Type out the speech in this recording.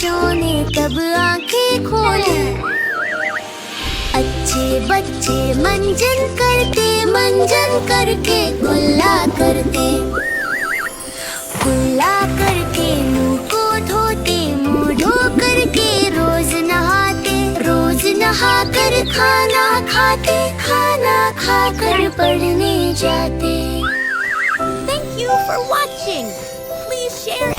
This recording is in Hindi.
बच्चों ने तब आंखें खोली। अच्छे बच्चे मंजन करके कुल्ला करते। कुल्ला करके मुंह को धोते, मुंह धो करके रोज नहाते। रोज नहाकर खाना खाते, खाना खाकर पढ़ने जाते। Thank you for watching. Please share